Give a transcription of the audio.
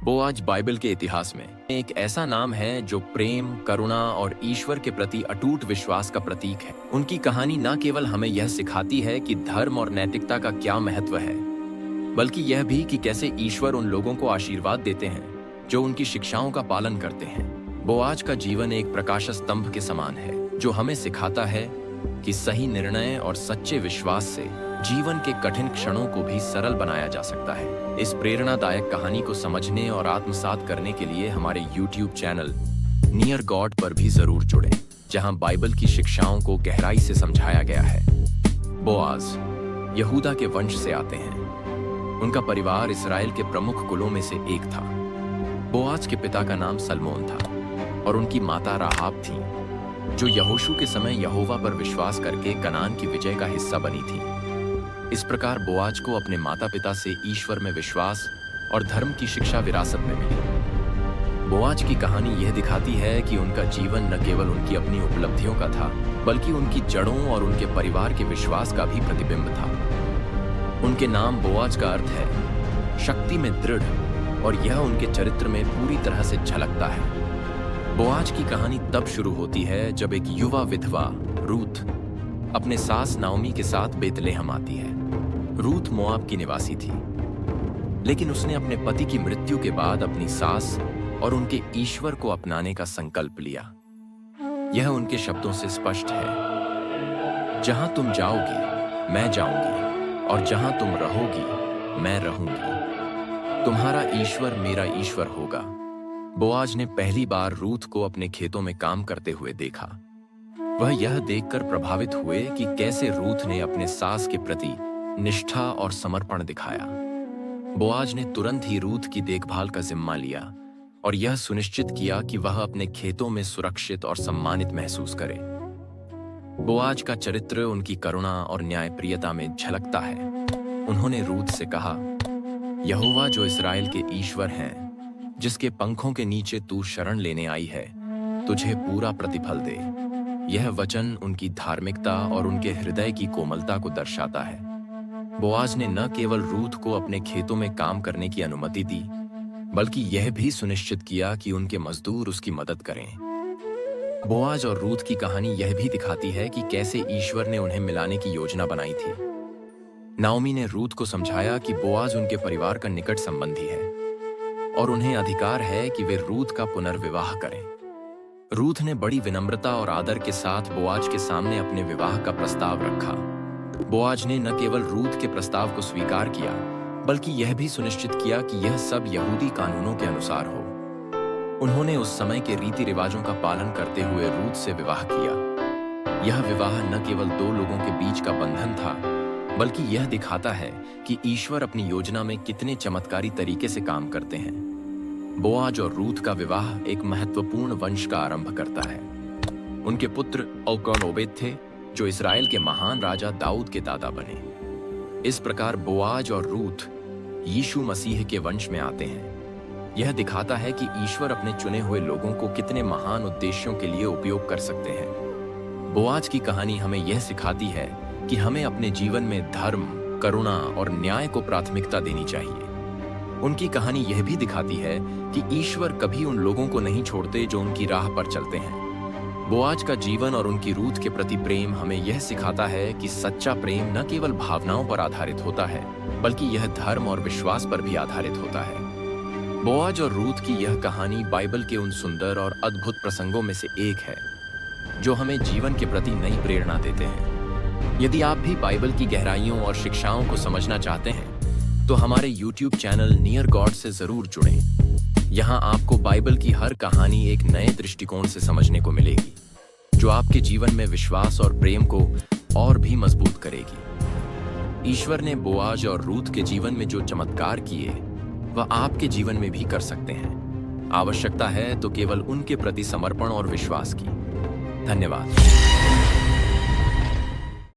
Boaz Bible के इतिहास में एक ऐसा नाम है जो प्रेम, करुणा और ईश्वर के प्रति अटूट विश्वास का प्रतीक है। उनकी कहानी न केवल हमें यह सिखाती है कि धर्म और नैतिकता का क्या महत्व है, बल्कि यह भी कि कैसे ईश्वर उन लोगों को आशीर्वाद देते हैं जो उनकी शिक्षाओं का पालन करते हैं। बोआज का जीवन एक प्रकाश स्तंभ के समान है जो हमें सिखाता है कि सही निर्णय और सच्चे विश्वास से जीवन के कठिन क्षणों को भी सरल बनाया जा सकता है। इस प्रेरणादायक कहानी को समझने और आत्मसात करने के लिए हमारे YouTube चैनल नियर गॉड पर भी जरूर जुड़ें, जहां बाइबल की शिक्षाओं को गहराई से समझाया गया है। बोआज यहूदा के वंश से आते हैं। उनका परिवार इस्राएल के प्रमुख कुलों में से एक था। बोआज के पिता का नाम सलमोन था और उनकी माता राहाब थी, जो यहोशू के समय यहोवा पर विश्वास करके कनान की विजय का हिस्सा बनी थी। इस प्रकार बोआज को अपने माता पिता से ईश्वर में विश्वास और धर्म की शिक्षा विरासत में मिली। बोआज की कहानी यह दिखाती है कि उनका जीवन न केवल उनकी अपनी उपलब्धियों का था, बल्कि उनकी जड़ों और उनके परिवार के विश्वास का भी प्रतिबिंब था। उनके नाम बोआज का अर्थ है शक्ति में दृढ़, और यह उनके चरित्र में पूरी तरह से झलकता है। बोआज की कहानी तब शुरू होती है जब एक युवा विधवा रूथ अपने सास नाओमी के साथ बेतलेहम आती है। रूथ मोआब की निवासी थी, लेकिन उसने अपने पति की मृत्यु के बाद अपनी सास और उनके ईश्वर को अपनाने का संकल्प लिया। यह उनके शब्दों से स्पष्ट है, जहां तुम जाओगी मैं जाऊंगी, और जहां तुम रहोगी मैं रहूंगी। तुम्हारा ईश्वर मेरा ईश्वर होगा। बोआज ने पहली बार रूथ को अपने खेतों में काम करते हुए देखा। वह यह देखकर प्रभावित हुए कि कैसे रूथ ने अपने सास के प्रति निष्ठा और समर्पण दिखाया। बोआज ने तुरंत ही रूथ की देखभाल का जिम्मा लिया और यह सुनिश्चित किया कि वह अपने खेतों में सुरक्षित और सम्मानित महसूस करे। बोआज का चरित्र उनकी करुणा और न्यायप्रियता में झलकता है। उन्होंने रूथ से कहा, यहोवा जो इस्राएल के ईश्वर हैं, जिसके पंखों के नीचे तू शरण लेने आई है, तुझे पूरा प्रतिफल दे। यह वचन उनकी धार्मिकता और उनके हृदय की कोमलता को दर्शाता है। बोआज ने न केवल रूथ को अपने खेतों में काम करने की अनुमति दी, बल्कि यह भी सुनिश्चित किया कि उनके मजदूर उसकी मदद करें। बोआज और रूथ की कहानी यह भी दिखाती है कि कैसे ईश्वर ने उन्हें मिलाने की योजना बनाई थी। नाओमी ने रूथ को समझाया कि बोआज उनके परिवार का निकट संबंधी है और उन्हें अधिकार है कि वे रूथ का पुनर्विवाह करें। रूथ ने बड़ी विनम्रता और आदर के साथ बोआज के सामने अपने विवाह का प्रस्ताव रखा। बोआज ने न केवल रूथ के प्रस्ताव को स्वीकार किया, बल्कि यह भी सुनिश्चित किया कि यह सब यहूदी कानूनों के अनुसार हो। उन्होंने उस समय के रीति रिवाजों का पालन करते हुए रूथ से विवाह किया। यह विवाह न केवल दो लोगों के बीच का बंधन था, बल्कि यह दिखाता है कि ईश्वर अपनी योजना में कितने चमत्कारी तरीके से काम करते हैं। बोआज और रूथ का विवाह एक महत्वपूर्ण वंश का आरंभ करता है। उनके पुत्र ओबेद थे, जो इस्राएल के महान राजा दाऊद के दादा बने। इस प्रकार बोआज और रूथ यीशु मसीह के वंश में आते हैं। यह दिखाता है कि ईश्वर अपने चुने हुए लोगों को कितने महान उद्देश्यों के लिए उपयोग कर सकते हैं। बोआज की कहानी हमें यह सिखाती है कि हमें अपने जीवन में धर्म, करुणा और न्याय को प्राथमिकता देनी चाहिए। उनकी कहानी यह भी दिखाती है कि ईश्वर कभी उन लोगों को नहीं छोड़ते जो उनकी राह पर चलते हैं। बोआज का जीवन और उनकी रूथ के प्रति प्रेम हमें यह सिखाता है कि सच्चा प्रेम न केवल भावनाओं पर आधारित होता है, बल्कि यह धर्म और विश्वास पर भी आधारित होता है। बोआज और रूथ की यह कहानी बाइबल के उन सुंदर और अद्भुत प्रसंगों में से एक है, जो हमें जीवन के प्रति नई प्रेरणा देते हैं। यदि आप भी बाइबल की गहराइयों और शिक्षाओं को समझना चाहते हैं, तो हमारे YouTube चैनल नियर गॉड से जरूर जुड़ें। यहाँ आपको बाइबल की हर कहानी एक नए दृष्टिकोण से समझने को मिलेगी, जो आपके जीवन में विश्वास और प्रेम को और भी मजबूत करेगी। ईश्वर ने बोआज और रूथ के जीवन में जो चमत्कार किए, वह आपके जीवन में भी कर सकते हैं। आवश्यकता है तो केवल उनके प्रति समर्पण और विश्वास की। धन्यवाद।